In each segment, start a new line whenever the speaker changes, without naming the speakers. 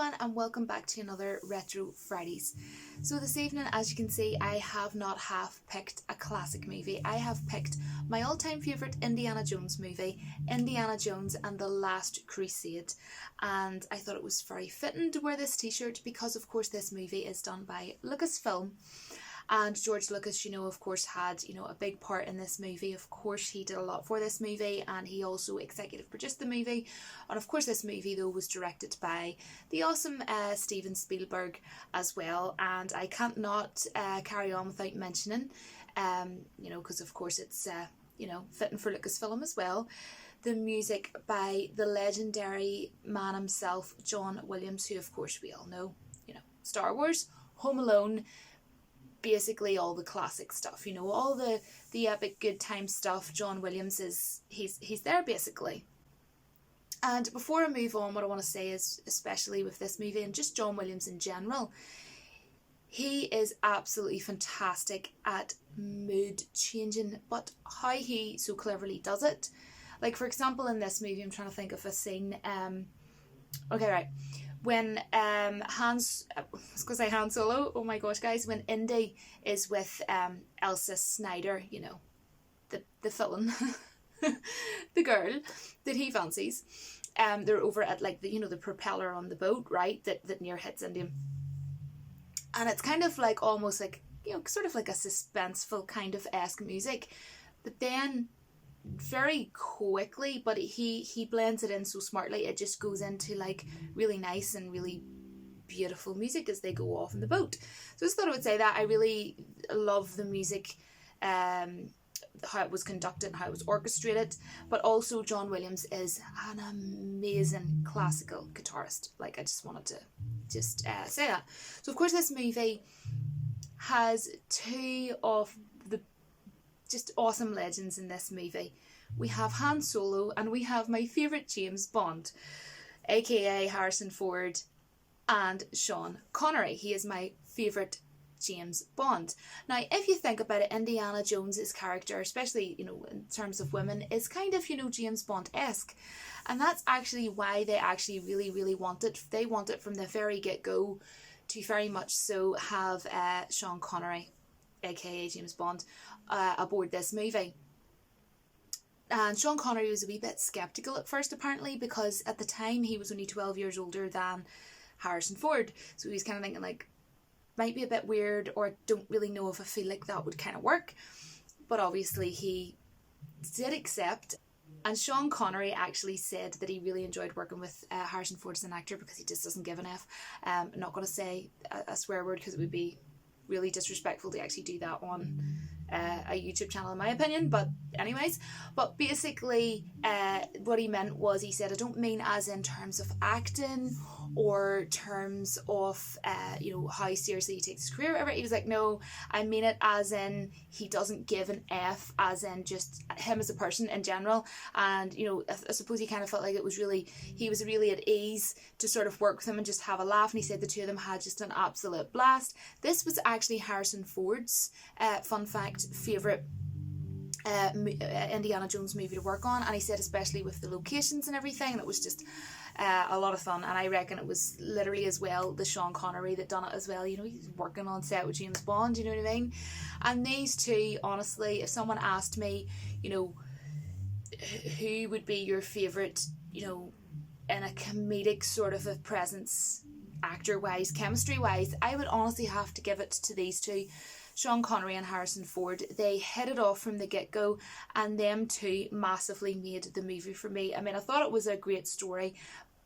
everyone, and welcome back to another Retro Fridays. So this evening, as you can see, I have not half picked a classic movie. I have picked my all-time favourite Indiana Jones movie, Indiana Jones and the Last Crusade. And I thought it was very fitting to wear this t-shirt because of course this movie is done by Lucasfilm. And George Lucas, of course had, a big part in this movie. Of course, he did a lot for this movie, and he also executive produced the movie. And of course, this movie, though, was directed by the awesome Steven Spielberg as well. And I can't not carry on without mentioning, because of course it's, fitting for Lucasfilm as well, the music by the legendary man himself, John Williams, who of course we all know, Star Wars, Home Alone, basically all the classic stuff, all the epic good time stuff. John Williams he's there basically. And before I move on, what I want to say is, especially with this movie and just John Williams in general, he is absolutely fantastic at mood changing, but how he so cleverly does it. Like, for example, in this movie, I'm trying to think of a scene, when Han Solo, oh my gosh guys, when Indy is with Elsa Snyder, the villain, the girl that he fancies, they're over at like the propeller on the boat, right, that near hits Indy, and it's kind of like almost like sort of like a suspenseful kind of esque music, but then very quickly, but he blends it in so smartly, it just goes into like really nice and really beautiful music as they go off in the boat. So I just thought I would say that I really love the music, how it was conducted and how it was orchestrated, but also John Williams is an amazing classical guitarist. Like, I just wanted to say that. So of course this movie has two of the just awesome legends in this movie. We have Han Solo and we have my favourite James Bond, aka Harrison Ford and Sean Connery. He is my favourite James Bond. Now, if you think about it, Indiana Jones's character, especially, in terms of women, is kind of, James Bond-esque. And that's actually why they actually really, really wanted from the very get-go to very much so have Sean Connery, aka James Bond, aboard this movie. And Sean Connery was a wee bit sceptical at first, apparently, because at the time he was only 12 years older than Harrison Ford. So he was kind of thinking, like, might be a bit weird, or I don't really know if I feel like that would kind of work. But obviously he did accept. And Sean Connery actually said that he really enjoyed working with Harrison Ford as an actor because he just doesn't give an F. I'm not going to say a swear word because it would be really disrespectful to actually do that on a YouTube channel, in my opinion, but anyways. But basically what he meant was, he said, I don't mean as in terms of acting or terms of how seriously he takes his career or whatever. He was like, no, I mean it as in he doesn't give an F, as in just him as a person in general. And I suppose he kind of felt like he was really at ease to sort of work with him and just have a laugh. And he said the two of them had just an absolute blast. This was actually Harrison Ford's fun fact favourite Indiana Jones movie to work on, and he said especially with the locations and everything, and it was just a lot of fun. And I reckon it was literally as well the Sean Connery that done it as well. He's working on set with James Bond, you know what I mean? And these two, honestly, if someone asked me, who would be your favourite, in a comedic sort of a presence, actor wise, chemistry wise, I would honestly have to give it to these two, Sean Connery and Harrison Ford. They hit it off from the get-go, and them two massively made the movie for me. I mean, I thought it was a great story,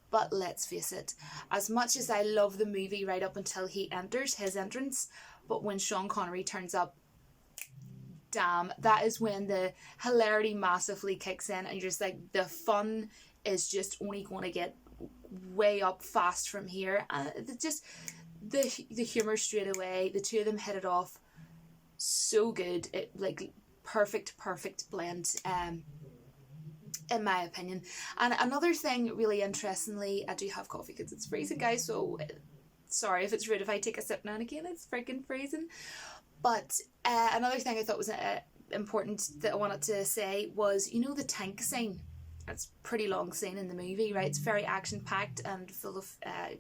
but let's face it, as much as I love the movie right up until his entrance, but when Sean Connery turns up, damn, that is when the hilarity massively kicks in, and you're just like, the fun is just only going to get way up fast from here. And just the humour straight away, the two of them hit it off so good. It like perfect blend, in my opinion. And another thing, really interestingly, I do have coffee because it's freezing, guys, so sorry if it's rude if I take a sip now and again, it's freaking freezing. But another thing I thought was important that I wanted to say was, the tank scene. it's a pretty long scene in the movie, right? It's very action-packed and full of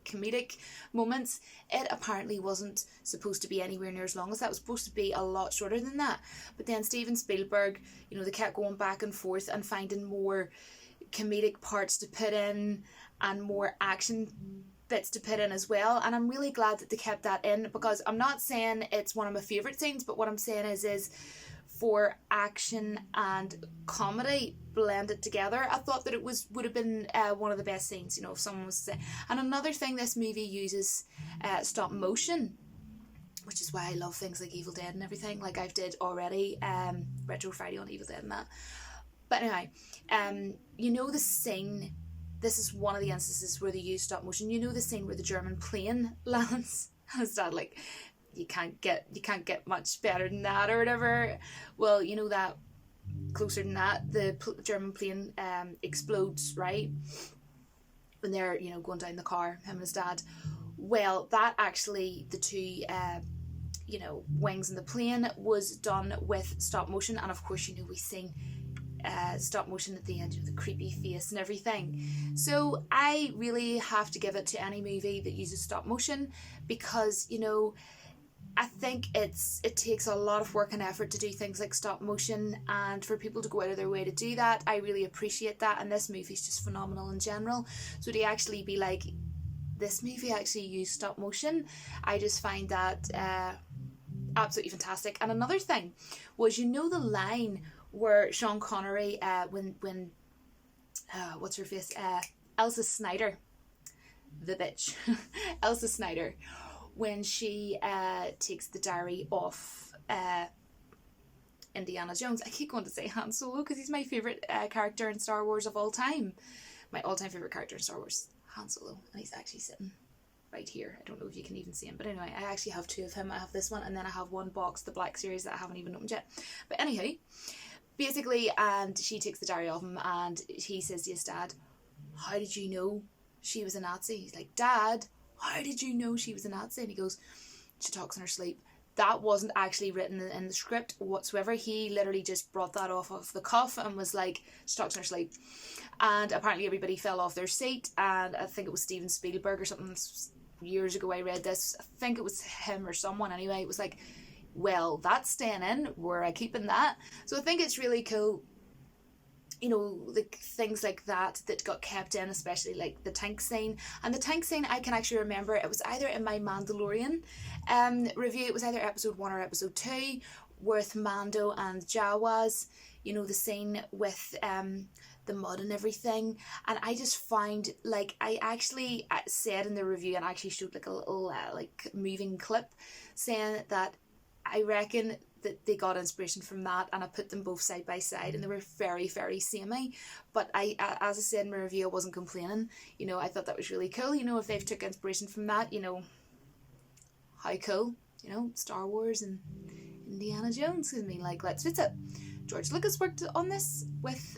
comedic moments. It apparently wasn't supposed to be anywhere near as long as that. It was supposed to be a lot shorter than that. But then Steven Spielberg, you know, they kept going back and forth and finding more comedic parts to put in and more action bits to put in as well. And I'm really glad that they kept that in, because I'm not saying it's one of my favourite scenes, but what I'm saying is for action and comedy blended together, I thought that it would have been one of the best scenes, you know, if someone was to say. And another thing, this movie uses stop motion, which is why I love things like Evil Dead and everything, like I've did already, Retro Friday on Evil Dead and that. But anyway, you know the scene, this is one of the instances where they use stop motion, you know the scene where the German plane lands, and it's that like, you can't get much better than that or whatever. Well, you know that closer than that, the German plane explodes, right, when they're, you know, going down the car, him and his dad. Well, that actually, the two you know, wings in the plane was done with stop motion. And of course, you know, we've seen stop motion at the end, you know, the creepy face and everything. So I really have to give it to any movie that uses stop motion, because, you know, I think it takes a lot of work and effort to do things like stop motion, and for people to go out of their way to do that, I really appreciate that. And this movie is just phenomenal in general. So to actually be like, this movie actually used stop motion, I just find that absolutely fantastic. And another thing was, you know, the line where Sean Connery, when what's her face, Elsa Snyder, the bitch, Elsa Snyder, when she takes the diary off Indiana Jones. I keep going to say Han Solo because he's my favourite character in Star Wars of all time. My all-time favourite character in Star Wars, Han Solo. And he's actually sitting right here. I don't know if you can even see him. But anyway, I actually have two of him. I have this one, and then I have one box, the Black Series, that I haven't even opened yet. But anyhow, basically, and she takes the diary off him, and he says to his dad, "How did you know she was a Nazi?" He's like, "Dad, how did you know she was a Nazi?" And he goes, "She talks in her sleep." That wasn't actually written in the script whatsoever. He literally just brought that off of the cuff and was like, "She talks in her sleep." And apparently everybody fell off their seat, and I think it was Steven Spielberg or something. Years ago I read this. I think it was him or someone anyway. It was like, well, that's staying in. We're keeping that. So I think it's really cool, you know, like things like that got kept in, especially like the tank scene. And the tank scene, I can actually remember, it was either in my Mandalorian review, it was either episode 1 or episode 2 with Mando and Jawas, you know, the scene with the mud and everything. And I just find, like, I actually said in the review, and I actually showed like a little like moving clip saying that I reckon that they got inspiration from that, and I put them both side by side, and they were very, very samey. But I, as I said in my review, I wasn't complaining. You know, I thought that was really cool. You know, if they've took inspiration from that, you know, how cool. You know, Star Wars and Indiana Jones. I mean, like, let's face it, George Lucas worked on this with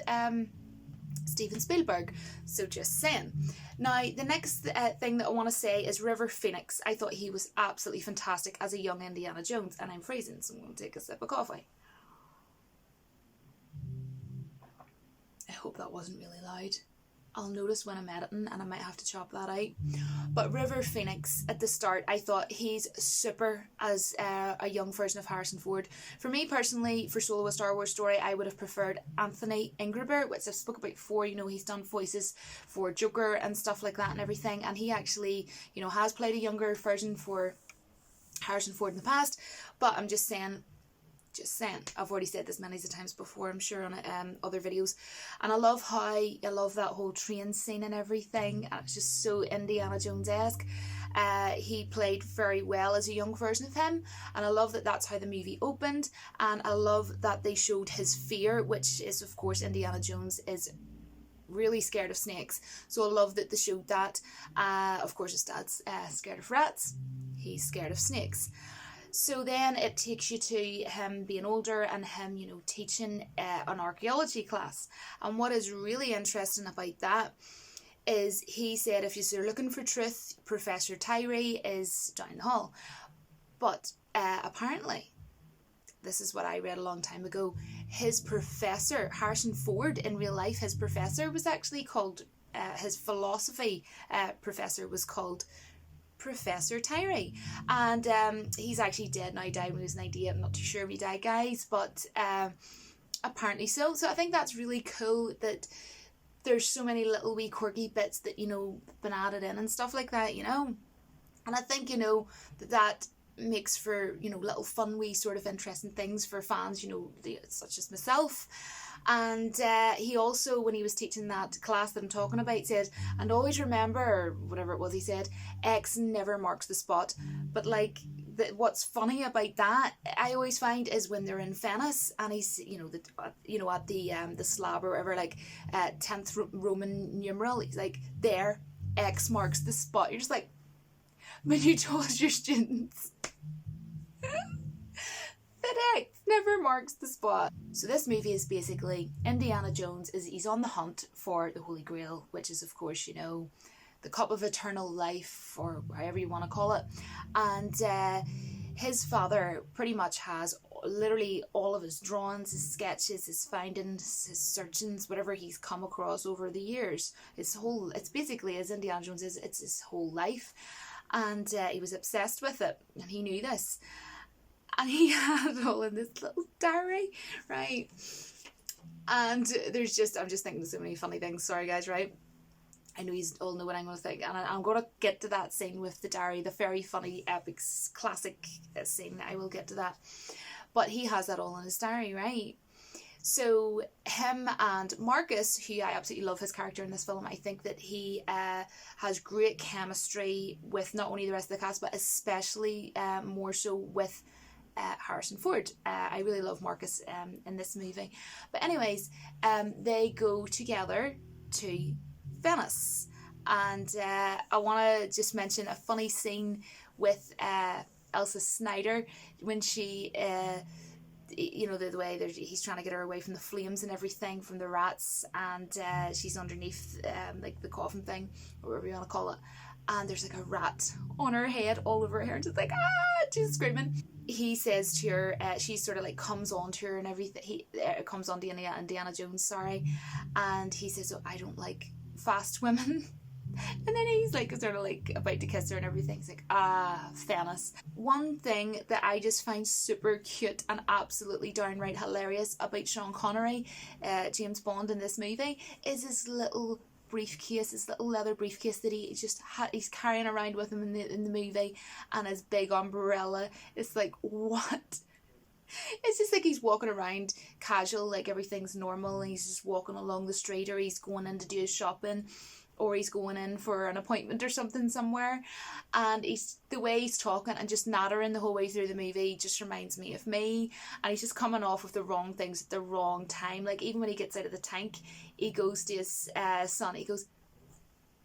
Steven Spielberg. So just saying. Now, the next thing that I want to say is River Phoenix. I thought he was absolutely fantastic as a young Indiana Jones. And I'm freezing, so I'm going to take a sip of coffee. I hope that wasn't really loud. I'll notice when I'm editing, and I might have to chop that out. But River Phoenix, at the start, I thought he's super as a young version of Harrison Ford. For me personally, for Solo: A Star Wars Story, I would have preferred Anthony Ingrebert, which I've spoken about before. You know, he's done voices for Joker and stuff like that and everything. And he actually, you know, has played a younger version for Harrison Ford in the past. But I'm just saying, I've already said this many times before, I'm sure, on other videos. And I love that whole train scene and everything. And it's just so Indiana Jones-esque. He played very well as a young version of him. And I love that that's how the movie opened. And I love that they showed his fear, which is, of course, Indiana Jones is really scared of snakes. So I love that they showed that. Of course, his dad's scared of rats. He's scared of snakes. So then it takes you to him being older and him, you know, teaching an archaeology class. And what is really interesting about that is he said, if you're looking for truth, Professor Tyree is down the hall. But apparently this is what I read a long time ago, his professor, Harrison Ford, in real life, his professor was actually called, his philosophy professor was called Professor Tyree. And he's actually dead now, died when he was 98. I'm not too sure if he died, guys, but apparently so. So I think that's really cool that there's so many little wee quirky bits that, you know, been added in and stuff like that, you know. And I think, you know, that makes for, you know, little fun wee sort of interesting things for fans, you know, such as myself. And he also, when he was teaching that class that I'm talking about, said, and always remember, or whatever it was he said, X never marks the spot. But like, what's funny about that, I always find, is when they're in Venice and he's, you know, at the slab or whatever, like 10th Roman numeral, he's like, there, X marks the spot. You're just like, when you told your students that X never marks the spot. So this movie is basically Indiana Jones he's on the hunt for the Holy Grail, which is, of course, you know, the cup of eternal life, or however you want to call it. And his father pretty much has literally all of his drawings, his sketches, his findings, his searchings, whatever he's come across over the years. It's basically, as Indiana Jones is, it's his whole life. And he was obsessed with it, and he knew this. And he had it all in this little diary, right? And I'm just thinking of so many funny things. Sorry, guys, right? I know you all know what I'm going to think. And I'm going to get to that scene with the diary, the very funny, epic, classic scene. I will get to that. But he has that all in his diary, right? So him and Marcus, who I absolutely love his character in this film, I think that he has great chemistry with not only the rest of the cast, but especially more so with Harrison Ford. I really love Marcus in this movie. But anyways, they go together to Venice. And I want to just mention a funny scene with Elsa Snyder when she... you know, the way he's trying to get her away from the flames and everything, from the rats, and she's underneath like the coffin thing, or whatever you want to call it, and there's like a rat on her head, all over her hair, and she's like, ah, she's screaming. He says to her, she sort of like comes on to her and everything, he comes on to Indiana Jones, sorry, and he says, oh, I don't like fast women. And then he's like sort of like about to kiss her and everything. He's like, Venice. One thing that I just find super cute and absolutely downright hilarious about Sean Connery, James Bond in this movie, is his little briefcase, his little leather briefcase that he's carrying around with him in the movie, and his big umbrella. It's like, what? It's just like he's walking around casual, like everything's normal, and he's just walking along the street, or he's going in to do his shopping, or he's going in for an appointment or something somewhere, and the way he's talking and just nattering the whole way through the movie just reminds me of me. And he's just coming off with the wrong things at the wrong time. Like, even when he gets out of the tank, he goes to his son, he goes,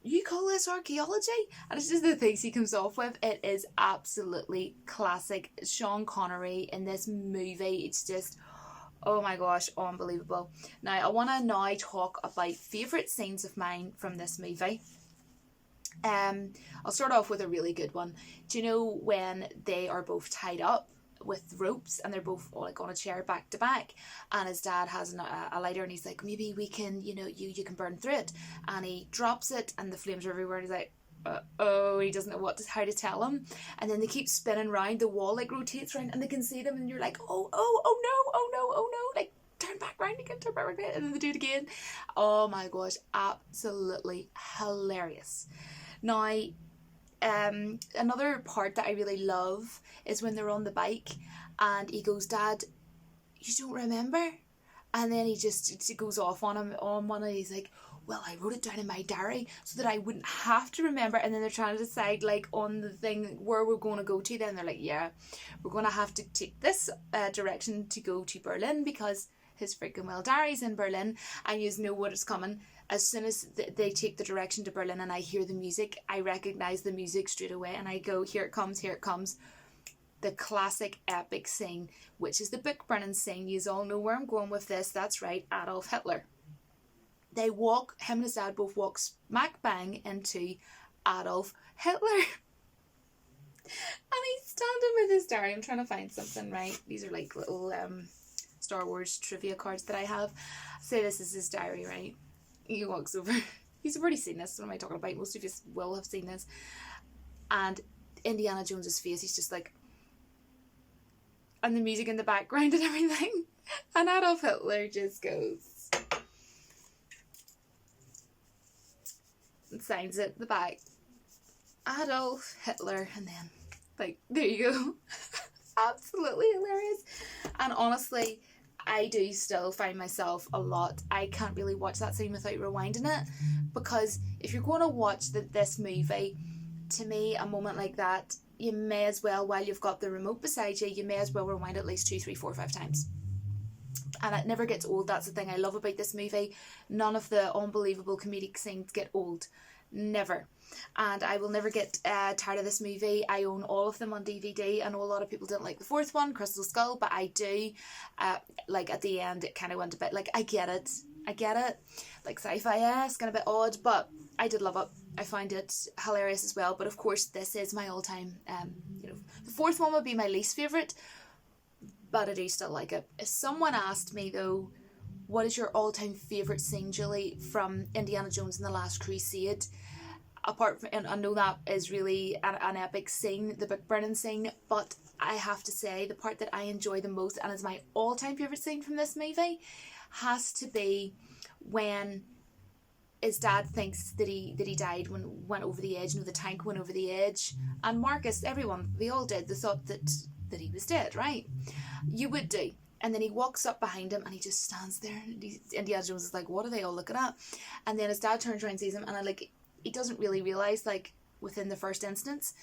you call this archaeology? And it's just the things he comes off with. It is absolutely classic Sean Connery in this movie. It's just, oh my gosh, unbelievable. Now, I want to now talk about favourite scenes of mine from this movie. I'll start off with a really good one. Do you know when they are both tied up with ropes and they're both like on a chair back to back, and his dad has a lighter, and he's like, maybe we can, you know, you can burn through it, and he drops it and the flames are everywhere, and he's like, he doesn't know how to tell him, and then they keep spinning round, the wall like rotates round and they can see them, and you're like, oh no, like turn back round again, and then they do it again. Oh my gosh, absolutely hilarious. Now, another part that I really love is when they're on the bike and he goes, Dad, you don't remember? And then he goes off on him on one, and he's like, well, I wrote it down in my diary so that I wouldn't have to remember. And then they're trying to decide, like, on the thing where we're going to go to. Then they're like, yeah, we're going to have to take this direction to go to Berlin, because his freaking well diary's in Berlin, and you know what is coming. As soon as they take the direction to Berlin and I hear the music, I recognise the music straight away, and I go, here it comes, here it comes. The classic epic scene, which is the book burning scene. You all know where I'm going with this. That's right, Adolf Hitler. Him and his dad both walk smack bang into Adolf Hitler. And he's standing with his diary. I'm trying to find something, right? These are like little Star Wars trivia cards that I have. Say this is his diary, right? He walks over. You've already seen this. What am I talking about? Most of you will have seen this. And Indiana Jones's face, he's just like, and the music in the background and everything. And Adolf Hitler just goes and signs it at the back. Adolf Hitler, and then like, there you go. Absolutely hilarious. And honestly, I do still find myself a lot, I can't really watch that scene without rewinding it, because if you're going to watch this movie, to me, a moment like that, you may as well, while you've got the remote beside you, you may as well rewind at least 2, 3, 4, 5 times. And it never gets old. That's the thing I love about this movie. None of the unbelievable comedic scenes get old. Never. And I will never get tired of this movie. I own all of them on DVD. I know a lot of people didn't like the fourth one, Crystal Skull, but I do. Like at the end, it kind of went a bit like, I get it. Like sci-fi-esque and a bit odd, but I did love it. I find it hilarious as well. But of course, this is my all-time, the fourth one would be my least favourite, but I do still like it. If someone asked me though, what is your all-time favourite scene, Julie, from Indiana Jones and the Last Crusade? Apart from, and I know that is really an epic scene, the book burning scene, but I have to say the part that I enjoy the most and is my all-time favourite scene from this movie has to be when his dad thinks that he died when went over the edge, the tank went over the edge, and Marcus, everyone, they all did, they thought that he was dead, right? You would do. And then he walks up behind him and he just stands there, and Indiana Jones is like, what are they all looking at? And then his dad turns around and sees him, and he doesn't really realise, like, within the first instance.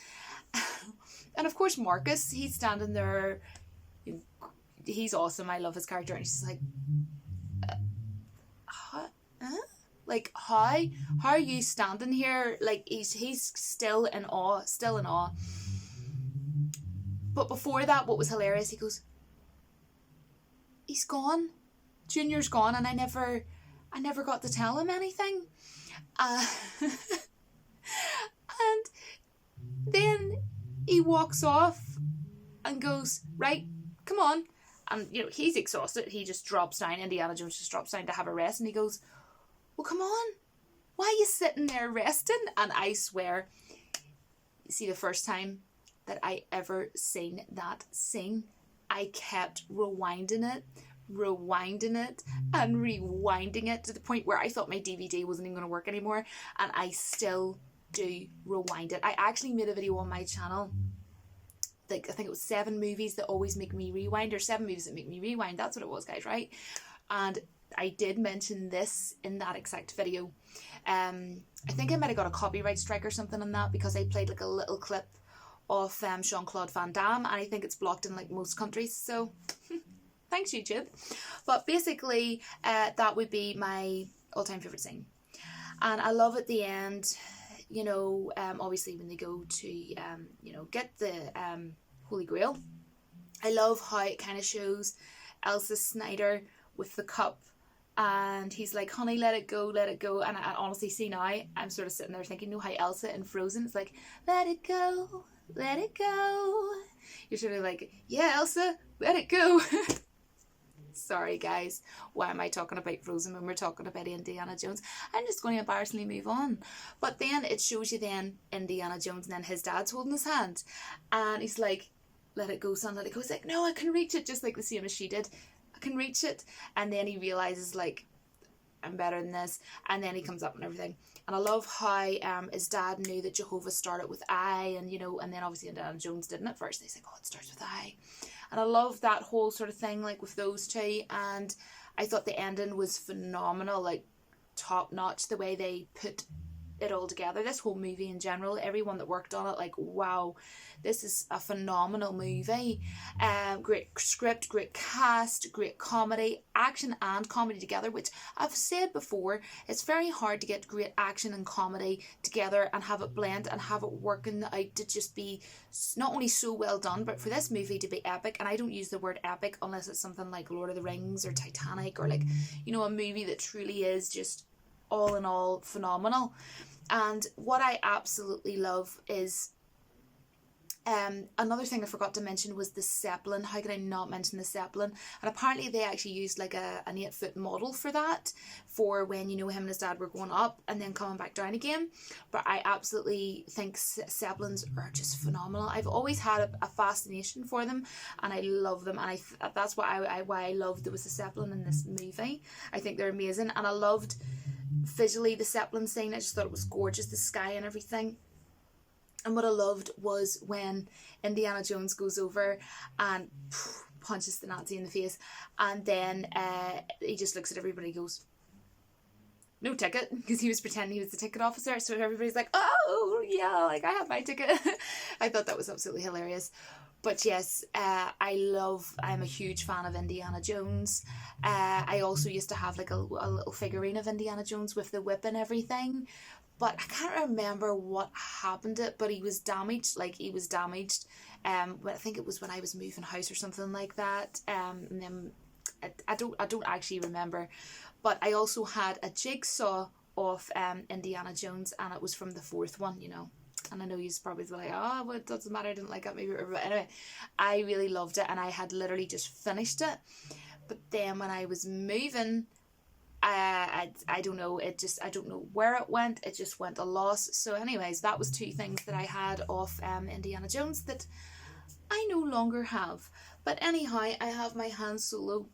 And of course Marcus, he's standing there, he's awesome, I love his character, and he's just like, huh? Like, how are you standing here? Like, he's still in awe. But before that, what was hilarious, he goes, he's gone, Junior's gone, and I never got to tell him anything. And then he walks off and goes, right, come on. And, he's exhausted. He just drops down. Indiana Jones just drops down to have a rest. And he goes, well, come on. Why are you sitting there resting? And I swear, you see, the first time that I ever seen that scene, I kept rewinding it, and rewinding it to the point where I thought my DVD wasn't even going to work anymore. And I still do rewind it. I actually made a video on my channel. Like, I think it was 7 movies that always make me rewind, or 7 movies that make me rewind. That's what it was, guys, right? And I did mention this in that exact video. I think I might have got a copyright strike or something on that, because I played like a little clip of Jean-Claude Van Damme, and I think it's blocked in like most countries, so thanks YouTube. But basically that would be my all-time favourite scene. And I love at the end, obviously when they go to get the Holy Grail. I love how it kind of shows Elsa Snyder with the cup, and he's like, honey, let it go. And I honestly see now, I'm sort of sitting there thinking, how Elsa in Frozen, it's like, let it go. You're sort of like, yeah, Elsa, let it go. Sorry guys, why am I talking about Frozen when we're talking about Indiana Jones? I'm just going to embarrassingly move on. But then it shows you then Indiana Jones, and then his dad's holding his hand, and he's like, let it go, son, let it go. He's like, no, I can reach it, just like the same as she did. I can reach it. And then he realises, like, I'm better than this, and then he comes up and everything. And I love how his dad knew that Jehovah started with I, and and then obviously Indiana Jones didn't at first. He's like, oh, it starts with I. And I love that whole sort of thing, like, with those two. And I thought the ending was phenomenal, like, top notch, the way they put it all together. This whole movie in general, everyone that worked on it, like, wow, this is a phenomenal movie. Great script, great cast, great comedy, action and comedy together, which I've said before, it's very hard to get great action and comedy together and have it blend and have it working out to just be not only so well done, but for this movie to be epic. And I don't use the word epic unless it's something like Lord of the Rings or Titanic, or like, a movie that truly is just all in all phenomenal. And what I absolutely love is Another thing I forgot to mention was the Zeppelin. How could I not mention the Zeppelin? And apparently they actually used like an 8-foot model for that, for when, you know, him and his dad were going up and then coming back down again. But I absolutely think Zeppelins are just phenomenal. I've always had a fascination for them, and I love them, and that's why I loved there was a Zeppelin in this movie. I think they're amazing, and I loved visually the Zeppelin scene. I just thought it was gorgeous, the sky and everything. And what I loved was when Indiana Jones goes over and punches the Nazi in the face, and then he just looks at everybody and goes, "No ticket," because he was pretending he was the ticket officer. So everybody's like, "Oh yeah, like I have my ticket." I thought that was absolutely hilarious. But yes, I'm a huge fan of Indiana Jones. I also used to have like a little figurine of Indiana Jones with the whip and everything. But I can't remember what happened to it, but he was damaged. I think it was when I was moving house or something like that. And then I don't actually remember. But I also had a jigsaw of Indiana Jones, and it was from the 4th one, you know. And I know you're probably like, oh, well, it doesn't matter, I didn't like that movie. But anyway, I really loved it, and I had literally just finished it. But then when I was moving, I don't know, I don't know where it went. It just went a loss. So anyways, that was 2 things that I had of Indiana Jones that I no longer have. But anyhow, I have my Han Solo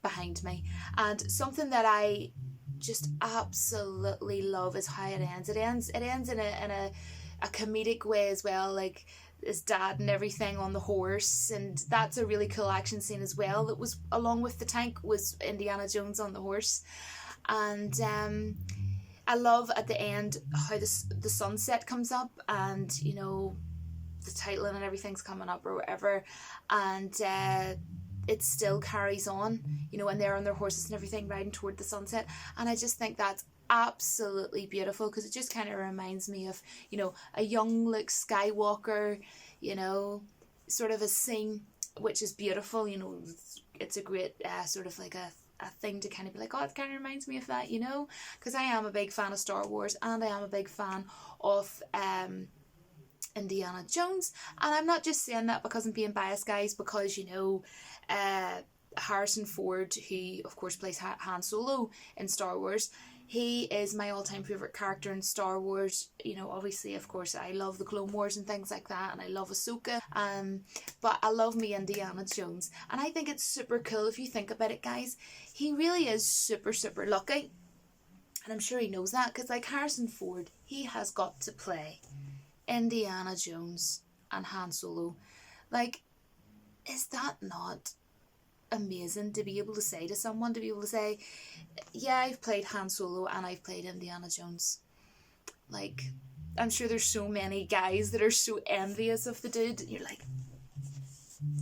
behind me, and something that I just absolutely love is how it ends. It ends in a comedic way as well, like his dad and everything on the horse, and that's a really cool action scene as well. That was along with the tank was Indiana Jones on the horse. And I love at the end how the sunset comes up, and you know the titling and everything's coming up or whatever, and it still carries on, you know, and they're on their horses and everything riding toward the sunset. And I just think that's absolutely beautiful, because it just kind of reminds me of, you know, a young Luke Skywalker, you know, sort of a scene which is beautiful. You know, it's a great sort of like a thing to kind of be like, oh, it kind of reminds me of that, you know, because I am a big fan of Star Wars, and I am a big fan of Indiana Jones. And I'm not just saying that because I'm being biased, guys, because, you know, Harrison Ford, who of course plays Han Solo in Star Wars, he is my all-time favourite character in Star Wars. You know, obviously, of course, I love the Clone Wars and things like that, and I love Ahsoka, but I love me Indiana Jones. And I think it's super cool if you think about it, guys. He really is super, super lucky, and I'm sure he knows that, because like Harrison Ford, he has got to play Indiana Jones and Han Solo. Like, is that not amazing to be able to say to someone, to be able to say, yeah, I've played Han Solo and I've played Indiana Jones? Like, I'm sure there's so many guys that are so envious of the dude. You're like,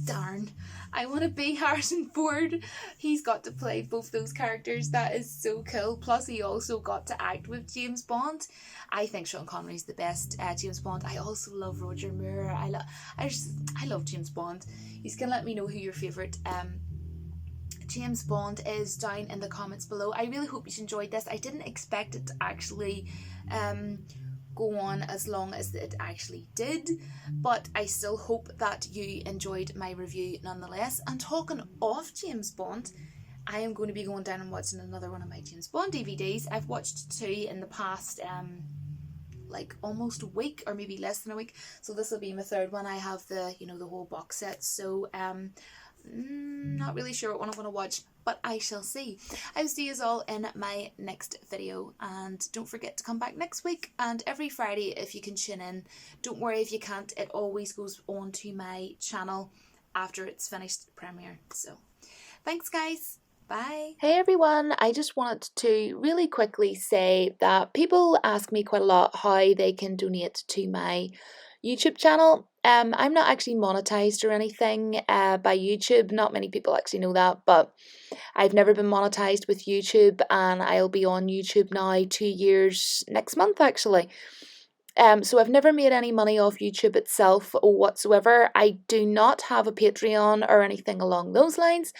darn, I want to be Harrison Ford. He's got to play both those characters. That is so cool. Plus he also got to act with James Bond. I think Sean Connery's the best James Bond. I also love Roger Moore. I love James Bond. You can let me know who your favourite James Bond is down in the comments below. I really hope you enjoyed this. I didn't expect it to actually go on as long as it actually did, but I still hope that you enjoyed my review nonetheless. And talking of James Bond, I am going to be going down and watching another one of my James Bond DVDs. I've watched 2 in the past like almost a week, or maybe less than a week, so this will be my 3rd one. I have the, you know, the whole box set, so not really sure what one I'm going to watch, but I shall see. I will see you all in my next video, and don't forget to come back next week and every Friday if you can tune in. Don't worry if you can't, it always goes on to my channel after it's finished premiere. So thanks, guys. Bye. Hey everyone, I just wanted to really quickly say that people ask me quite a lot how they can donate to my YouTube channel. I'm not actually monetized or anything by YouTube. Not many people actually know that, but I've never been monetized with YouTube, and I'll be on YouTube now 2 years next month actually. So I've never made any money off YouTube itself whatsoever. I do not have a Patreon or anything along those lines.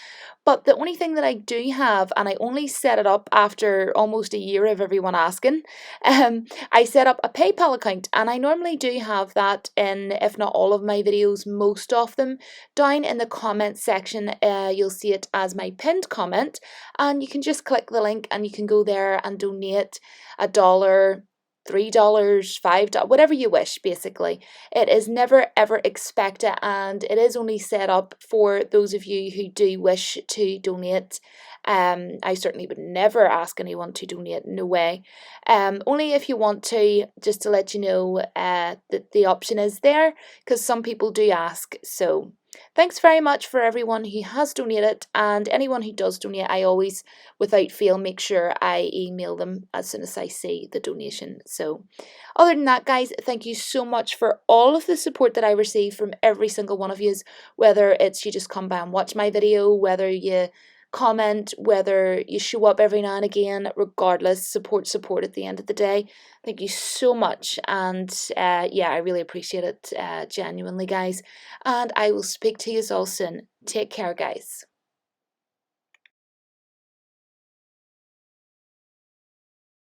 But the only thing that I do have, and I only set it up after almost a year of everyone asking, I set up a PayPal account, and I normally do have that in, if not all of my videos, most of them. Down in the comments section, you'll see it as my pinned comment, and you can just click the link and you can go there and donate $1, $3, $5, whatever you wish, basically. It is never ever expected, and it is only set up for those of you who do wish to donate. I certainly would never ask anyone to donate, no way. Only if you want to, just to let you know that the option is there, because some people do ask. So thanks very much for everyone who has donated, and anyone who does donate, I always, without fail, make sure I email them as soon as I see the donation. So other than that, guys, thank you so much for all of the support that I receive from every single one of you, whether it's you just come by and watch my video, whether you comment, whether you show up every now and again. Regardless, support at the end of the day. Thank you so much, and yeah, I really appreciate it, genuinely, guys, and I will speak to you all soon. Take care, guys.